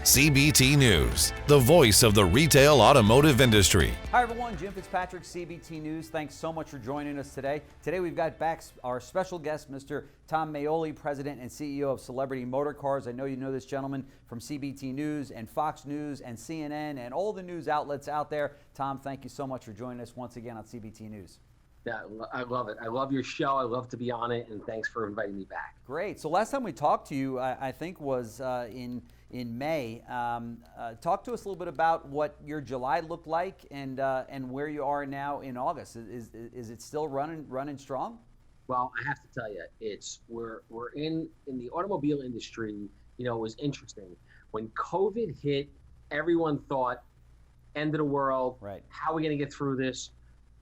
CBT News, the voice of the retail automotive industry. Hi everyone, Jim Fitzpatrick, CBT News. Thanks so much for joining us today. Today we've got back our special guest, Mr. Tom Maoli, President and CEO of Celebrity Motor Cars. I know you know this gentleman from CBT News and Fox News and CNN and all the news outlets out there. Tom, thank you so much for joining us once again on CBT News. Yeah, I love it. I love your show. I love to be on it, and thanks for inviting me back. Great. So last time we talked to you, I think was in May. Talk to us a little bit about what your July looked like and where you are now in August. Is it still running strong? Well, I have to tell you, we're in the automobile industry. You know, it was interesting when COVID hit. Everyone thought end of the world. Right. How are we going to get through this?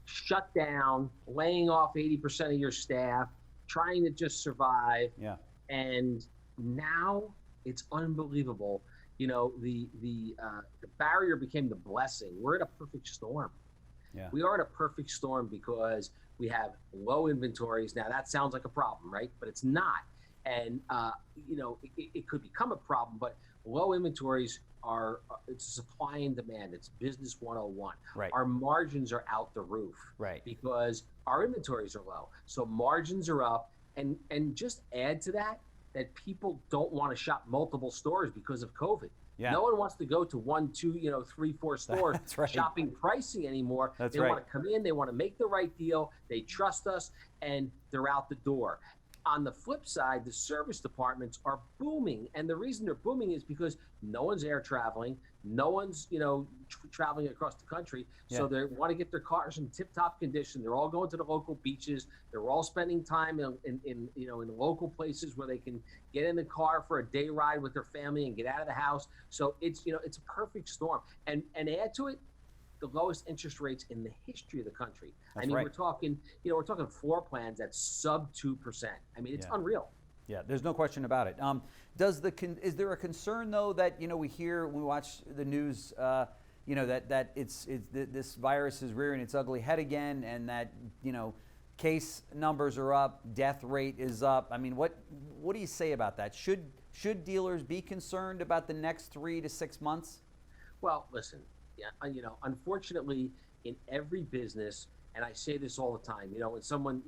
Shut down, laying off 80% of your staff, trying to just survive. Yeah. And now it's unbelievable. You know, the barrier became the blessing. We're in a perfect storm. Yeah. We are in a perfect storm because we have low inventories. Now that sounds like a problem, right? But it's not. And you know, it could become a problem, but low inventories are it's supply and demand. It's business 101. Right. Our margins are out the roof. Right. Because our inventories are low. So margins are up, and just add to that people don't want to shop multiple stores because of COVID. Yeah. No one wants to go to 1, 2, 3, 4 stores right. shopping pricing anymore. That's they right. want to come in, they want to make the right deal, they trust us, and they're out the door. On the flip side, the service departments are booming, and the reason they're booming is because no one's air traveling, no one's traveling across the country, so they want to get their cars in tip-top condition. They're all going to the local beaches. They're all spending time in local places where they can get in the car for a day ride with their family and get out of the house. So it's a perfect storm, and add to it the lowest interest rates in the history of the country. That's right. We're talking floor plans at sub 2%. I mean, it's unreal. Yeah, there's no question about it. Is there a concern though that we hear when we watch the news, that this virus is rearing its ugly head again, and that case numbers are up, death rate is up. I mean, what do you say about that? Should dealers be concerned about the next 3 to 6 months? Well, listen. Yeah, unfortunately, in every business, and I say this all the time, when someone,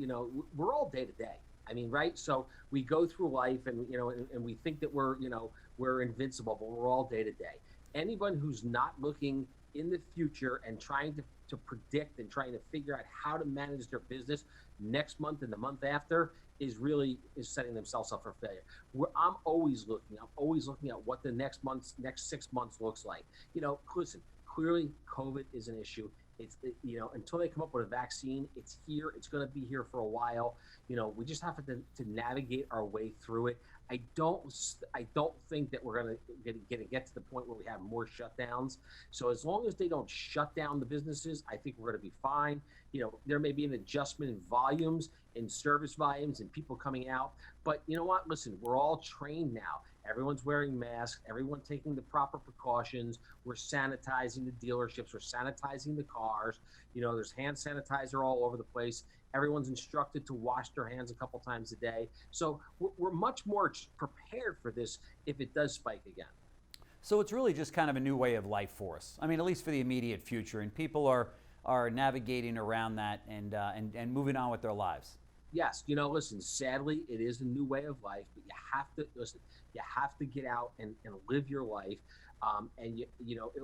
we're all day to day. I mean, right? So we go through life, and and we think that we're invincible, but we're all day to day. Anyone who's not looking in the future and trying to predict and trying to figure out how to manage their business next month and the month after is setting themselves up for failure. I'm always looking at what the next 6 months looks like. Listen. Clearly, COVID is an issue. It's until they come up with a vaccine, it's here. It's going to be here for a while. We just have to navigate our way through it. I don't think that we're going to get to the point where we have more shutdowns. So as long as they don't shut down the businesses, I think we're going to be fine. There may be an adjustment in volumes, in service volumes, and people coming out. But you know what? Listen, we're all trained now. Everyone's wearing masks. Everyone's taking the proper precautions. We're sanitizing the dealerships. We're sanitizing the cars. There's hand sanitizer all over the place. Everyone's instructed to wash their hands a couple times a day. So we're much more prepared for this if it does spike again. So it's really just kind of a new way of life for us. I mean, at least for the immediate future, and people are navigating around that and moving on with their lives. Yes, listen, sadly, it is a new way of life, but you have to listen. You have to get out and live your life.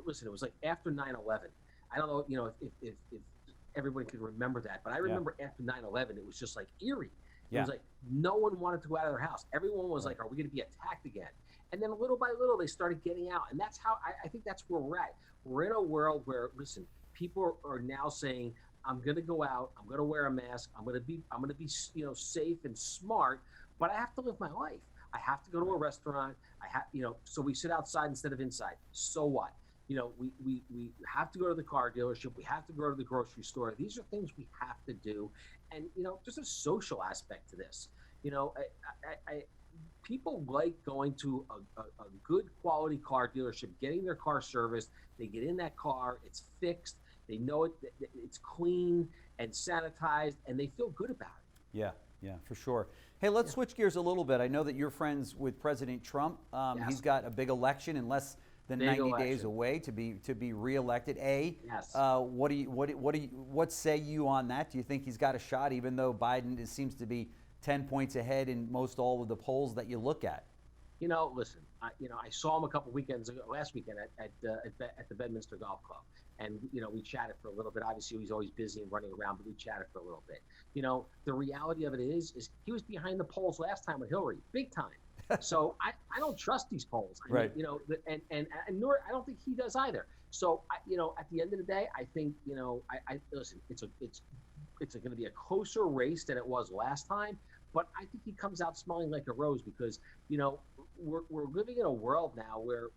Listen, it was like after 9/11. I don't know, if everyone can remember that, but I remember after 9/11, it was just like eerie. It was like no one wanted to go out of their house. Everyone was like, "Are we going to be attacked again?" And then little by little, they started getting out, and that's how I think that's where we're at. We're in a world where, listen, people are now saying, I'm going to go out. I'm going to wear a mask. I'm going to be safe and smart, but I have to live my life. I have to go to a restaurant. So we sit outside instead of inside. So what? We have to go to the car dealership. We have to go to the grocery store. These are things we have to do. And, there's a social aspect to this. People like going to a good quality car dealership, getting their car serviced. They get in that car. It's fixed. They know it's clean and sanitized, and they feel good about it. Yeah, for sure. Hey, let's switch gears a little bit. I know that you're friends with President Trump. Yes. He's got a big election in less than Big 90 days election. away to be reelected. Yes. What say you on that? Do you think he's got a shot, even though Biden seems to be 10 points ahead in most all of the polls that you look at? Listen, I saw him a couple weekends ago, last weekend at the Bedminster Golf Club, and we chatted for a little bit. Obviously, he's always busy and running around, but we chatted for a little bit. The reality of it is he was behind the polls last time with Hillary, big time. So I don't trust these polls. Right. And nor I don't think he does either. So at the end of the day, I think I listen. It's going to be a closer race than it was last time. But I think he comes out smelling like a rose because, we're living in a world now where,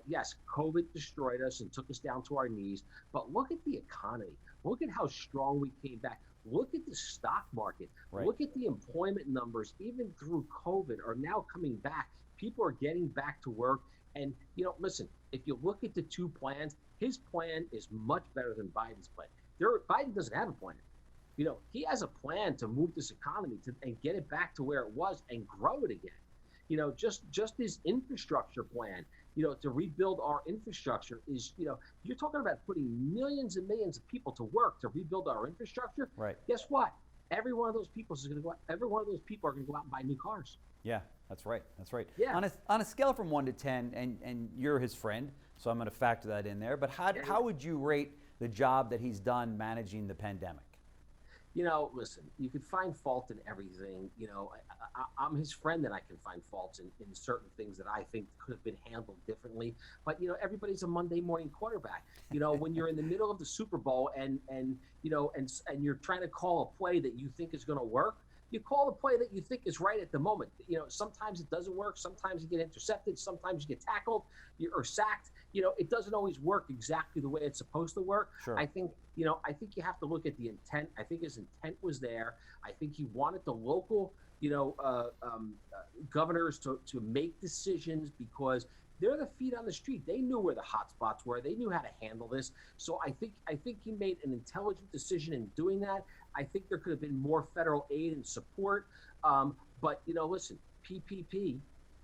yes, COVID destroyed us and took us down to our knees. But look at the economy. Look at how strong we came back. Look at the stock market. Right. Look at the employment numbers, even through COVID, are now coming back. People are getting back to work. And, listen, if you look at the two plans, his plan is much better than Biden's plan. Biden doesn't have a plan. He has a plan to move this economy and get it back to where it was and grow it again. Just his infrastructure plan, to rebuild our infrastructure is, you're talking about putting millions and millions of people to work to rebuild our infrastructure. Right. Guess what? Every one of those people is going to go out. Every one of those people are going to go out and buy new cars. Yeah, that's right. That's right. Yeah. On a scale from 1 to 10, and you're his friend, so I'm going to factor that in there. But how would you rate the job that he's done managing the pandemic? Listen, you could find fault in everything. I'm his friend, and I can find faults in certain things that I think could have been handled differently. But, everybody's a Monday morning quarterback. When you're in the middle of the Super Bowl and you're trying to call a play that you think is going to work, you call the play that you think is right at the moment. Sometimes it doesn't work. Sometimes you get intercepted. Sometimes you get tackled or sacked. It doesn't always work exactly the way it's supposed to work. Sure. I think you have to look at the intent. I think his intent was there. I think he wanted the local, governors to make decisions because they're the feet on the street. They knew where the hot spots were. They knew how to handle this. So I think he made an intelligent decision in doing that. I think there could have been more federal aid and support. But listen, PPP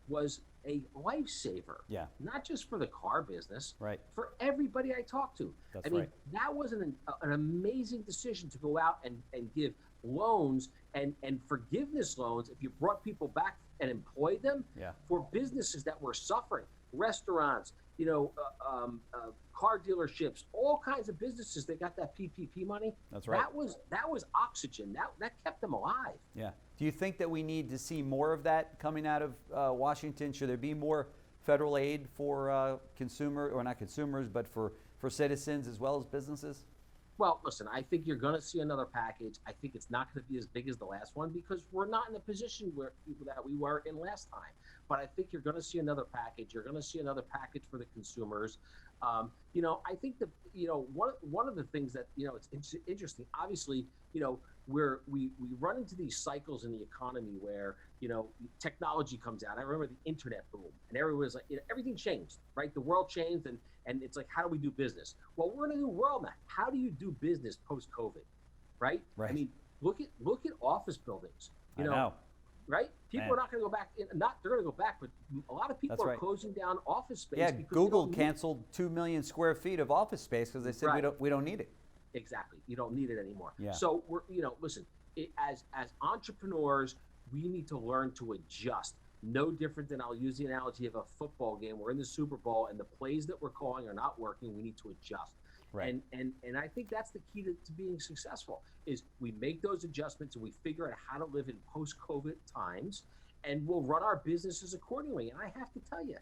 was a lifesaver. Yeah. Not just for the car business. Right. For everybody I talked to. That's I mean, right. that was an amazing decision to go out and give loans and forgiveness loans if you brought people back and employed them. Yeah. For businesses that were suffering, restaurants, car dealerships, all kinds of businesses that got that PPP money. That's right. That was oxygen. That kept them alive. Yeah. Do you think that we need to see more of that coming out of Washington? Should there be more federal aid for not consumers, but for citizens as well as businesses? Well, listen, I think you're going to see another package. I think it's not going to be as big as the last one because we're not in the position that we were in last time. But I think you're going to see another package. You're going to see another package for the consumers. I think that one of the things that it's interesting. Obviously, we run into these cycles in the economy where technology comes out. I remember the internet boom, and everyone was like, everything changed, right? The world changed, and it's like, how do we do business? Well, we're in a new world now. How do you do business post-COVID, right? Right. I mean, look at office buildings. I know. Right? People are not going to go back. They're going to go back, but a lot of people That's are right. closing down office space. Yeah, because Google canceled 2 million square feet of office space because they said Right. we don't need it. Exactly. You don't need it anymore. Yeah. So we're, listen, as entrepreneurs, we need to learn to adjust. No different than, I'll use the analogy of a football game. We're in the Super Bowl and the plays that we're calling are not working. We need to adjust. Right. And I think that's the key to being successful is we make those adjustments and we figure out how to live in post-COVID times, and we'll run our businesses accordingly. And I have to tell you,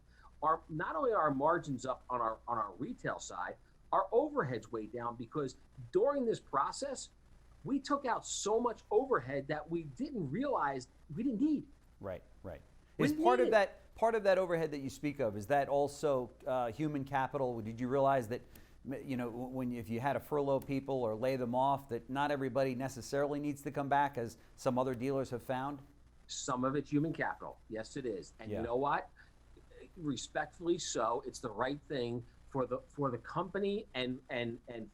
not only are our margins up on our retail side, our overhead's way down because during this process, we took out so much overhead that we didn't realize we didn't need. Right. We Is part need of that overhead that you speak of, is that also human capital? Did you realize that if you had to furlough people or lay them off, that not everybody necessarily needs to come back, as some other dealers have found? Some of it's human capital. Yes, it is. And Yeah. You know what? Respectfully so, it's the right thing for the company and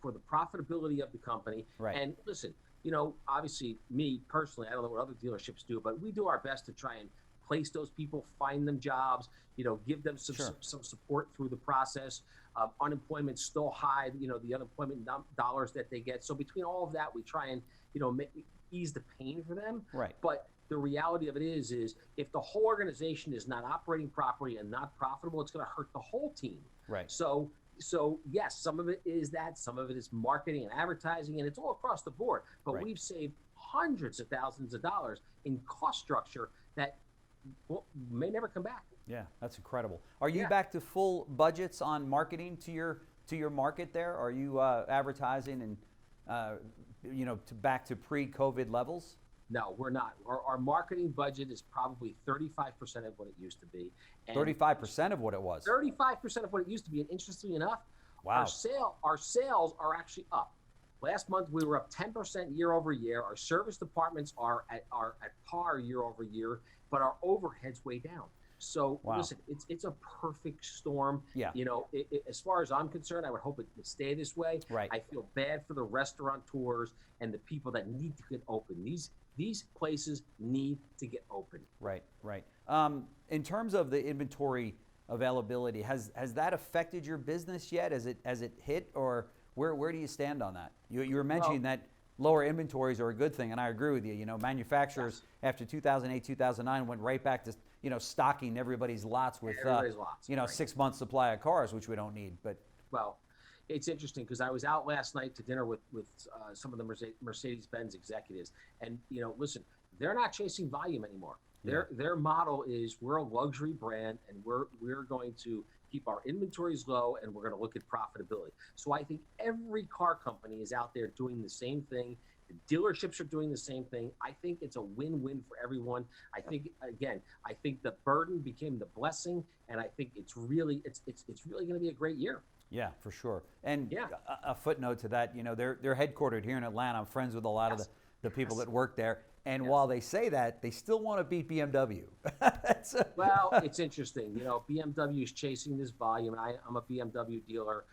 for the profitability of the company. Right. And listen, obviously me personally, I don't know what other dealerships do, but we do our best to try and place those people, find them jobs, give them some support through the process. Unemployment's still high, the unemployment dollars that they get. So between all of that, we try and, ease the pain for them. Right. But the reality of it is if the whole organization is not operating properly and not profitable, it's going to hurt the whole team. Right. So yes, some of it is that, some of it is marketing and advertising, and it's all across the board. But we've saved hundreds of thousands of dollars in cost structure that may never come back. Yeah, that's incredible. Are you back to full budgets on marketing to your market there? Are you advertising and back to pre-COVID levels? No, we're not. Our marketing budget is probably 35% of what it used to be. 35% of what it was. 35% of what it used to be. And interestingly enough, wow. Our sales are actually up. Last month we were up 10% year over year. Our service departments are at par year over year, but our overhead's way down. So listen, it's a perfect storm. Yeah. As far as I'm concerned, I would hope it would stay this way. Right. I feel bad for the restaurateurs and the people that need to get open. These places need to get open. Right. In terms of the inventory availability, has that affected your business yet? Has it hit, or where do you stand on that? You were mentioning that lower inventories are a good thing, and I agree with you. Manufacturers after 2008, 2009 went right back to stocking everybody's lots with 6 months supply of cars, which we don't need. But it's interesting because I was out last night to dinner with some of the Mercedes-Benz executives, and listen, they're not chasing volume anymore. Their model is, we're a luxury brand, and we're going to keep our inventories low, and we're going to look at profitability. So I think every car company is out there doing the same thing. The dealerships are doing the same thing. I think it's a win-win for everyone. I think the burden became the blessing, and I think it's really going to be a great year. Yeah, for sure. And a footnote to that, they're headquartered here in Atlanta. I'm friends with a lot of the people that work there. And while they say that, they still want to beat BMW. Well, it's interesting. BMW is chasing this volume, and I'm a BMW dealer.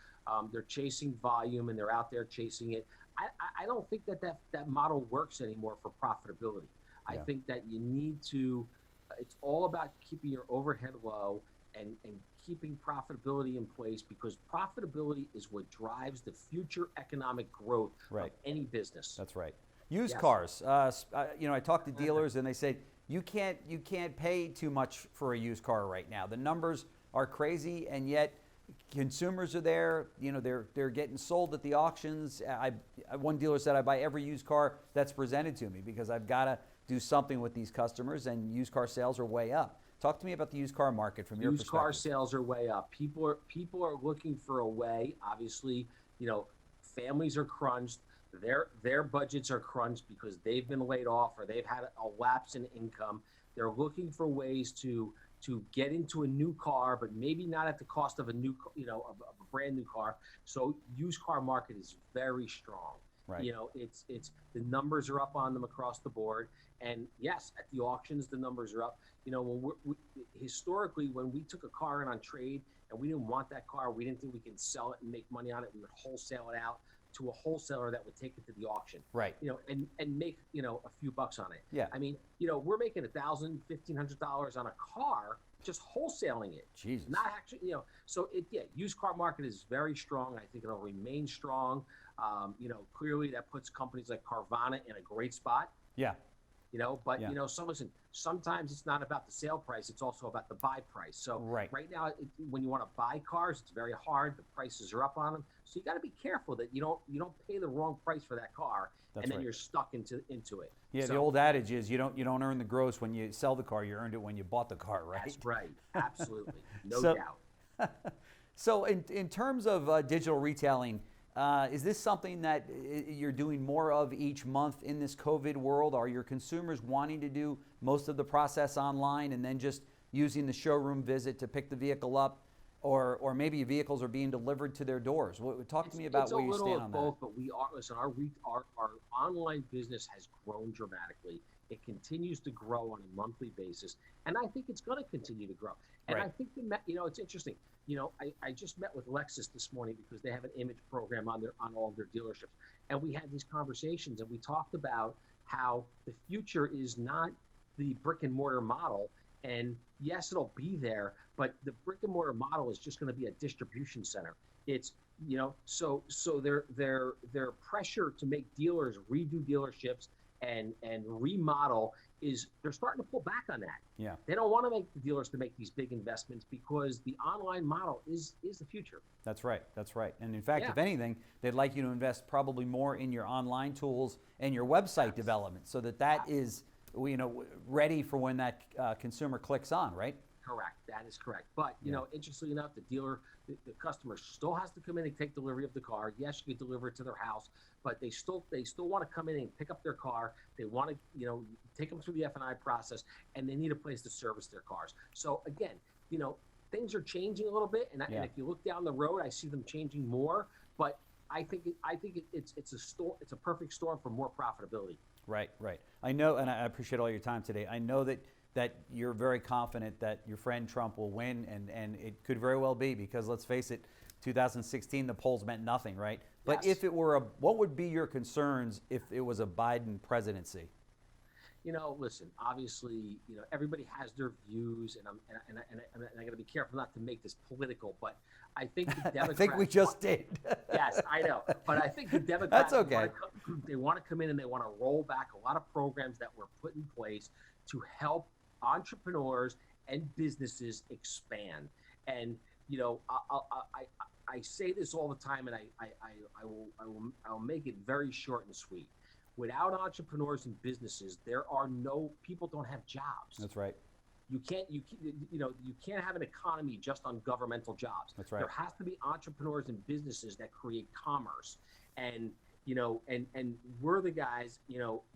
They're chasing volume, and they're out there chasing it. I don't think that model works anymore for profitability. I think that you need to, it's all about keeping your overhead low and keeping profitability in place, because profitability is what drives the future economic growth of any business. That's right. Used cars. I talked to dealers, and they say you can't pay too much for a used car right now. The numbers are crazy, and yet consumers are there. They're getting sold at the auctions. One dealer said, I buy every used car that's presented to me because I've got to do something with these customers, and used car sales are way up. Talk to me about the used car market from your perspective. Used car sales are way up. People are looking for a way. Obviously, families are crunched. Their budgets are crunched because they've been laid off or they've had a lapse in income. They're looking for ways to get into a new car, but maybe not at the cost of a a brand new car. So used car market is very strong. Right. It's the numbers are up on them across the board. And yes, at the auctions, the numbers are up. Historically, when we took a car in on trade and we didn't want that car, we didn't think we could sell it and make money on it, we would wholesale it out to a wholesaler that would take it to the auction. Right. And make, a few bucks on it. Yeah. I mean, we're making $1,000, $1,500 on a car just wholesaling it. Jesus. Not actually, so used car market is very strong. I think it'll remain strong. Clearly that puts companies like Carvana in a great spot. Yeah. But so listen, sometimes it's not about the sale price, it's also about the buy price. So right now, when you want to buy cars, it's very hard. The prices are up on them. So you got to be careful that you don't pay the wrong price for that car. And then you're stuck into it. Yeah, so, the old adage is you don't earn the gross when you sell the car, you earned it when you bought the car, right? That's right. Absolutely. No doubt. So in terms of digital retailing, is this something that you're doing more of each month in this COVID world? Are your consumers wanting to do most of the process online and then just using the showroom visit to pick the vehicle up? Or maybe vehicles are being delivered to their doors? Talk to me about where you stand on that. It's a little of both, but we are, listen, our online business has grown dramatically. It continues to grow on a monthly basis, and I think it's going to continue to grow. And I think it's interesting. I just met with Lexus this morning because they have an image program on all of their dealerships, and we had these conversations, and we talked about how the future is not the brick and mortar model, And yes, it'll be there, but the brick and mortar model is just going to be a distribution center. It's, so their pressure to make dealers redo dealerships and remodel is, they're starting to pull back on that. Yeah. They don't want to make the dealers to make these big investments because the online model is the future. That's right. That's right. And in fact, Yeah. if anything, they'd like you to invest probably more in your online tools and your website development, so that is, ready for when that consumer clicks on, right? Correct. That is correct. But, interestingly enough, the customer still has to come in and take delivery of the car. Yes, you can deliver it to their house, but they still want to come in and pick up their car. They want to, take them through the F&I process, and they need a place to service their cars. So again, things are changing a little bit, and if you look down the road, I see them changing more. But I think it's a perfect storm for more profitability. Right, right. I know, and I appreciate all your time today. I know that you're very confident that your friend Trump will win, and it could very well be, because let's face it, 2016, the polls meant nothing, right? But Yes. if it were what would be your concerns if it was a Biden presidency? Listen, obviously, everybody has their views, and I got to be careful not to make this political, but I think the Democrats. I think we just did. Yes, I know, but I think the Democrats. That's okay. They want to come in and they want to roll back a lot of programs that were put in place to help entrepreneurs and businesses expand. And I say this all the time, and I will make it very short and sweet. Without entrepreneurs and businesses, people don't have jobs. That's right. You can't have an economy just on governmental jobs. That's right. There has to be entrepreneurs and businesses that create commerce. And we're the guys,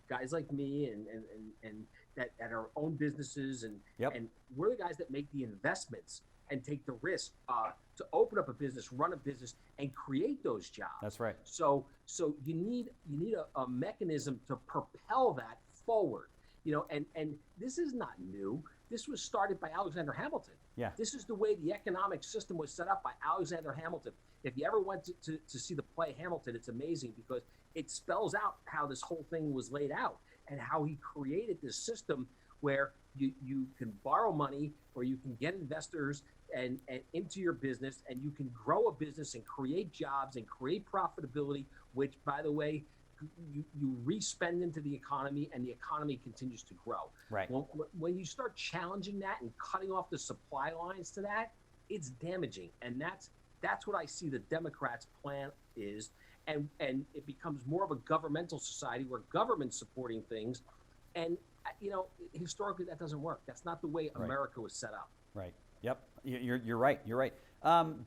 guys like me and that are own businesses, and we're the guys that make the investments and take the risk to open up a business, run a business, and create those jobs. That's right. So you need a mechanism to propel that forward. And this is not new. This was started by Alexander Hamilton. Yeah. This is the way the economic system was set up by Alexander Hamilton. If you ever went to see the play Hamilton, it's amazing because it spells out how this whole thing was laid out and how he created this system where you can borrow money, or you can get investors and into your business, and you can grow a business and create jobs and create profitability, which, by the way, you re-spend into the economy, and the economy continues to grow. Right. When you start challenging that and cutting off the supply lines to that, it's damaging. And that's what I see the Democrats' plan is. And it becomes more of a governmental society where government's supporting things. And, historically, that doesn't work. That's not the way America was set up. Right. Yep. You're right. You're right.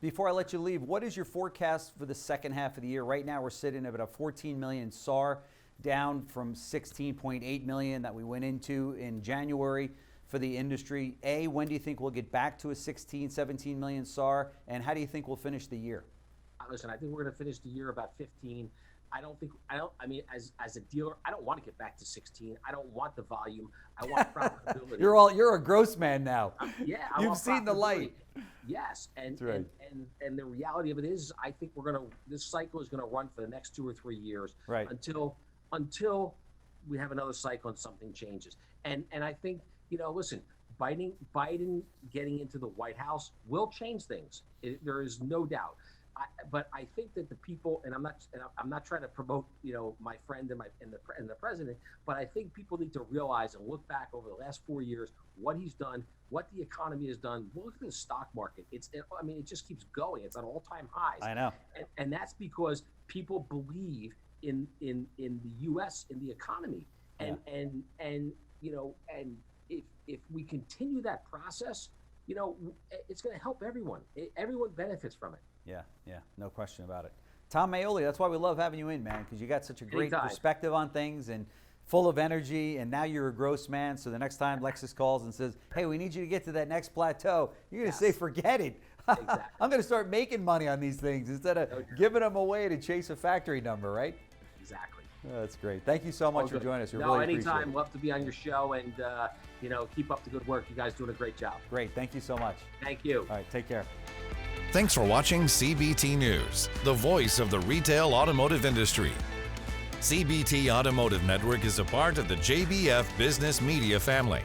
Before I let you leave, what is your forecast for the second half of the year? Right now, we're sitting at about 14 million SAR, down from 16.8 million that we went into in January for the industry. When do you think we'll get back to a 16, 17 million SAR? And how do you think we'll finish the year? Listen, I think we're going to finish the year about 15. I mean, as a dealer, I don't want to get back to 16. I don't want the volume. I want profitability. You're a gross man now. Yeah. You've seen the light. Yes. And, That's right. and the reality of it is, I think this cycle is going to run for the next 2 or 3 years. Right. Until we have another cycle and something changes. And I think, listen, Biden getting into the White House will change things. There is no doubt. But I think that the people, and I'm not trying to promote, my friend and the president, but I think people need to realize and look back over the last 4 years, what he's done, what the economy has done. Look at the stock market. It just keeps going. It's at all-time highs. I know. And that's because people believe in the U.S., in the economy. And if we continue that process, it's going to help everyone. Everyone benefits from it. Yeah, no question about it. Tom Maoli, that's why we love having you in, man, because you got such a great perspective on things and full of energy, and now you're a gross man, so the next time Lexus calls and says, hey, we need you to get to that next plateau, you're going to say, forget it. Exactly. I'm going to start making money on these things instead of giving them away to chase a factory number, right? Exactly. Oh, that's great. Thank you so much for joining us. We really appreciate anytime. it. Love to be on your show, and keep up the good work. You guys doing a great job. Great. Thank you so much. Thank you. All right. Take care. Thanks for watching CBT News, the voice of the retail automotive industry. CBT Automotive Network is a part of the JBF Business Media family.